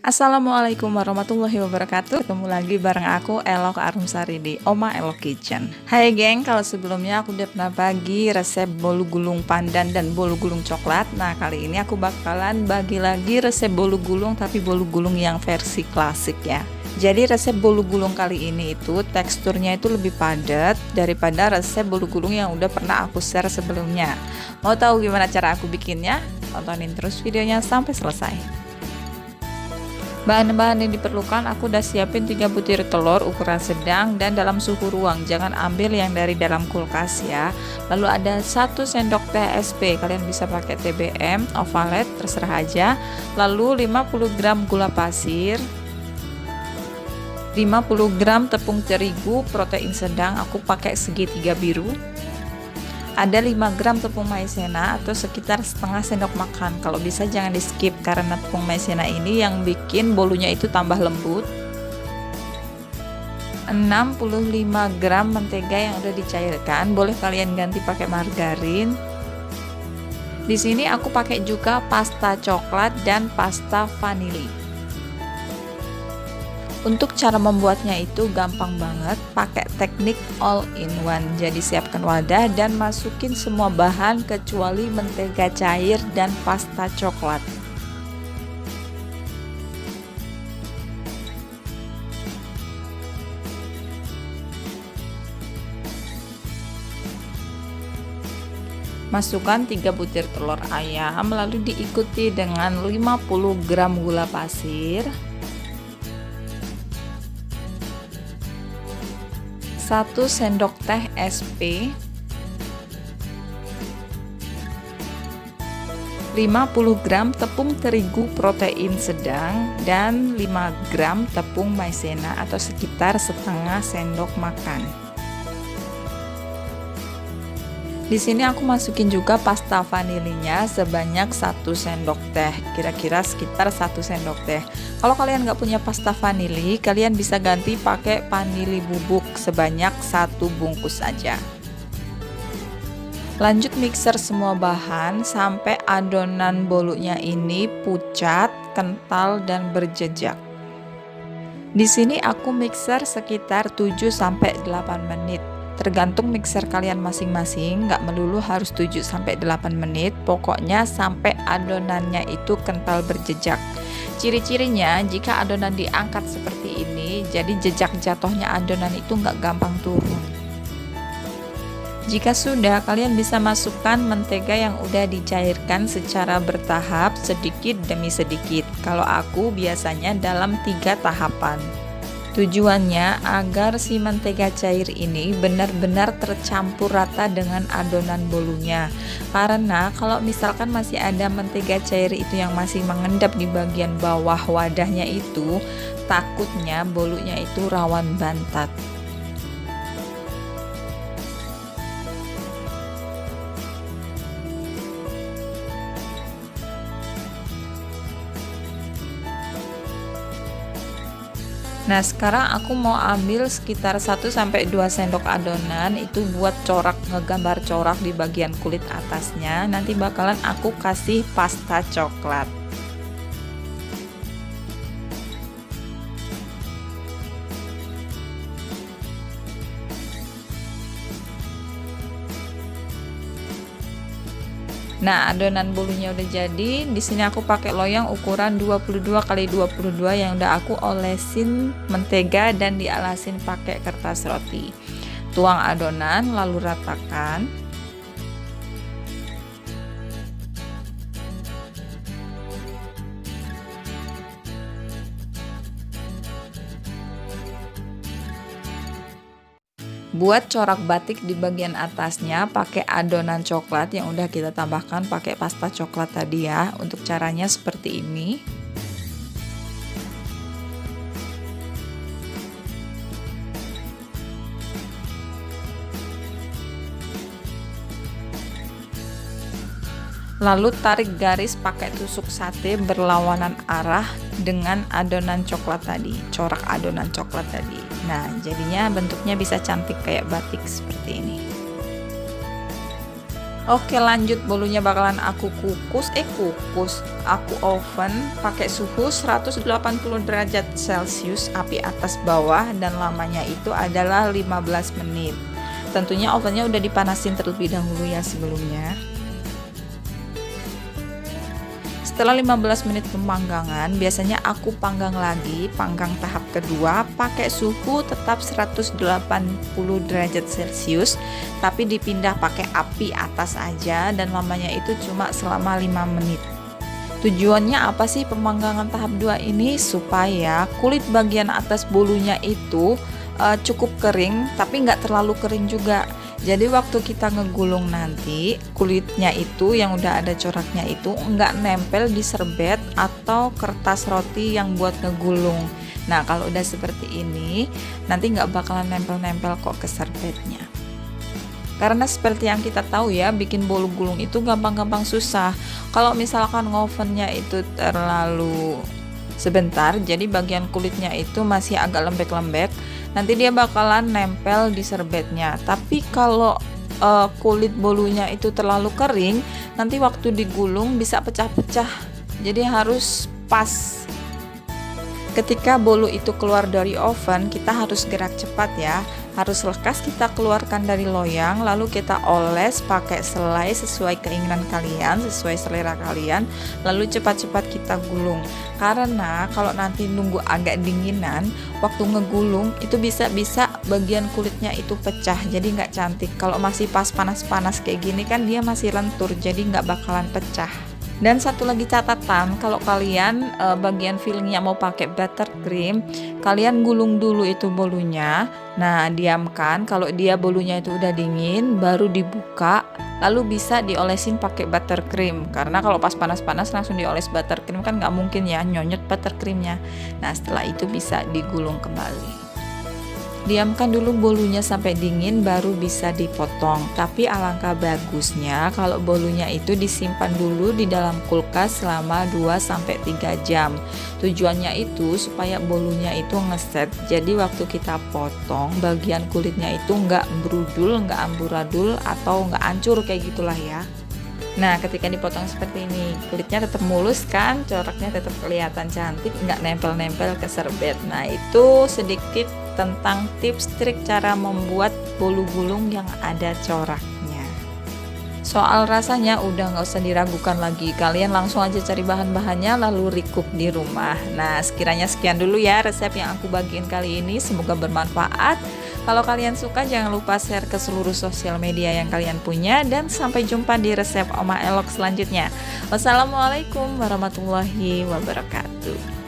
Assalamualaikum warahmatullahi wabarakatuh. Ketemu lagi bareng aku Elok Arumsari di Oma Elok Kitchen. Hai geng, kalau sebelumnya aku udah pernah bagi resep bolu gulung pandan dan bolu gulung coklat. Nah, kali ini aku bakalan bagi lagi resep bolu gulung, tapi bolu gulung yang versi klasik ya. Jadi resep bolu gulung kali ini itu teksturnya itu lebih padat daripada resep bolu gulung yang udah pernah aku share sebelumnya. Mau tahu gimana cara aku bikinnya? Tontonin terus videonya sampai selesai. Bahan-bahan yang diperlukan, aku udah siapin 3 butir telur ukuran sedang dan dalam suhu ruang, jangan ambil yang dari dalam kulkas ya. Lalu ada 1 sendok teh SP, kalian bisa pakai TBM, ovalet, terserah aja. Lalu 50 gram gula pasir, 50 gram tepung terigu protein sedang, aku pakai segitiga biru. Ada 5 gram tepung maizena atau sekitar setengah sendok makan. Kalau bisa jangan di skip karena tepung maizena ini yang bikin bolunya itu tambah lembut. 65 gram mentega yang udah dicairkan, boleh kalian ganti pakai margarin. Di sini aku pakai juga pasta coklat dan pasta vanili. Untuk cara membuatnya itu gampang banget, pakai teknik all in one. Jadi siapkan wadah dan masukin semua bahan kecuali mentega cair dan pasta coklat. Masukkan 3 butir telur ayam, lalu diikuti dengan 50 gram gula pasir, 1 sendok teh SP, 50 gram tepung terigu protein sedang, dan 5 gram tepung maizena atau sekitar setengah sendok makan. Di sini aku masukin juga pasta vanilinya sebanyak 1 sendok teh, kira-kira sekitar 1 sendok teh. Kalau kalian nggak punya pasta vanili, kalian bisa ganti pakai vanili bubuk sebanyak 1 bungkus aja. Lanjut mixer semua bahan sampai adonan bolunya ini pucat, kental, dan berjejak. Di sini aku mixer sekitar 7-8 menit. Tergantung mixer kalian masing-masing, nggak melulu harus 7-8 menit, pokoknya sampai adonannya itu kental berjejak. Ciri-cirinya jika adonan diangkat seperti ini, jadi jejak jatuhnya adonan itu nggak gampang turun. Jika sudah, kalian bisa masukkan mentega yang udah dicairkan secara bertahap sedikit demi sedikit. Kalau aku biasanya dalam 3 tahapan. Tujuannya agar si mentega cair ini benar-benar tercampur rata dengan adonan bolunya. Karena kalau misalkan masih ada mentega cair itu yang masih mengendap di bagian bawah wadahnya itu, takutnya bolunya itu rawan bantat. Nah, sekarang aku mau ambil sekitar 1-2 sendok adonan itu buat corak, ngegambar corak di bagian kulit atasnya. Nanti bakalan aku kasih pasta coklat. Nah, adonan bolunya udah jadi. Di sini aku pakai loyang ukuran 22 x 22 yang udah aku olesin mentega dan dialasin pakai kertas roti. Tuang adonan lalu ratakan. Buat corak batik di bagian atasnya pakai adonan coklat yang udah kita tambahkan pakai pasta coklat tadi ya. Untuk caranya seperti ini. Lalu tarik garis pakai tusuk sate berlawanan arah dengan adonan coklat tadi, corak adonan coklat tadi. Nah, jadinya bentuknya bisa cantik kayak batik seperti ini. Oke, lanjut, bolunya bakalan aku aku oven pakai suhu 180 derajat Celcius, api atas bawah, dan lamanya itu adalah 15 menit. Tentunya ovennya udah dipanasin terlebih dahulu ya sebelumnya. Setelah 15 menit pemanggangan, biasanya aku panggang lagi, panggang tahap kedua pakai suhu tetap 180 derajat Celcius, tapi dipindah pakai api atas aja, dan lamanya itu cuma selama 5 menit. Tujuannya apa sih pemanggangan tahap 2 ini? Supaya kulit bagian atas bolunya itu cukup kering, tapi nggak terlalu kering juga. Jadi waktu kita ngegulung nanti, kulitnya itu yang udah ada coraknya itu nggak nempel di serbet atau kertas roti yang buat ngegulung. Nah, kalau udah seperti ini, nanti nggak bakalan nempel-nempel kok ke serbetnya. Karena seperti yang kita tahu ya, bikin bolu gulung itu gampang-gampang susah. Kalau misalkan ngovennya itu terlalu sebentar, jadi bagian kulitnya itu masih agak lembek-lembek, nanti dia bakalan nempel di serbetnya. Tapi kalau kulit bolunya itu terlalu kering, nanti waktu digulung bisa pecah-pecah. Jadi harus pas. Ketika bolu itu keluar dari oven, kita harus gerak cepat ya. Harus lekas kita keluarkan dari loyang, lalu kita oles pakai selai sesuai keinginan kalian, sesuai selera kalian, lalu cepat-cepat kita gulung. Karena kalau nanti nunggu agak dinginan, waktu ngegulung itu bisa-bisa bagian kulitnya itu pecah, jadi nggak cantik. Kalau masih pas panas-panas kayak gini kan dia masih lentur, jadi nggak bakalan pecah. Dan satu lagi catatan, kalau kalian bagian fillingnya mau pakai buttercream, kalian gulung dulu itu bolunya. Nah, diamkan, kalau dia bolunya itu udah dingin, baru dibuka, lalu bisa diolesin pakai buttercream. Karena kalau pas panas-panas langsung dioles buttercream kan nggak mungkin ya, nyonyot buttercreamnya. Nah, setelah itu bisa digulung kembali. Diamkan dulu bolunya sampai dingin baru bisa dipotong. Tapi alangkah bagusnya kalau bolunya itu disimpan dulu di dalam kulkas selama 2-3 jam. Tujuannya itu supaya bolunya itu ngeset. Jadi waktu kita potong, bagian kulitnya itu nggak berudul, nggak amburadul, atau nggak hancur kayak gitulah ya. Nah, ketika dipotong seperti ini, kulitnya tetap mulus kan, coraknya tetap kelihatan cantik, nggak nempel-nempel ke serbet. Nah, itu sedikit tentang tips trik cara membuat bolu gulung yang ada coraknya. Soal rasanya udah nggak usah diragukan lagi, kalian langsung aja cari bahan-bahannya lalu recook di rumah. Nah, sekiranya sekian dulu ya resep yang aku bagiin kali ini, semoga bermanfaat. Kalau kalian suka jangan lupa share ke seluruh sosial media yang kalian punya, dan sampai jumpa di resep Oma Elok selanjutnya. Wassalamualaikum warahmatullahi wabarakatuh.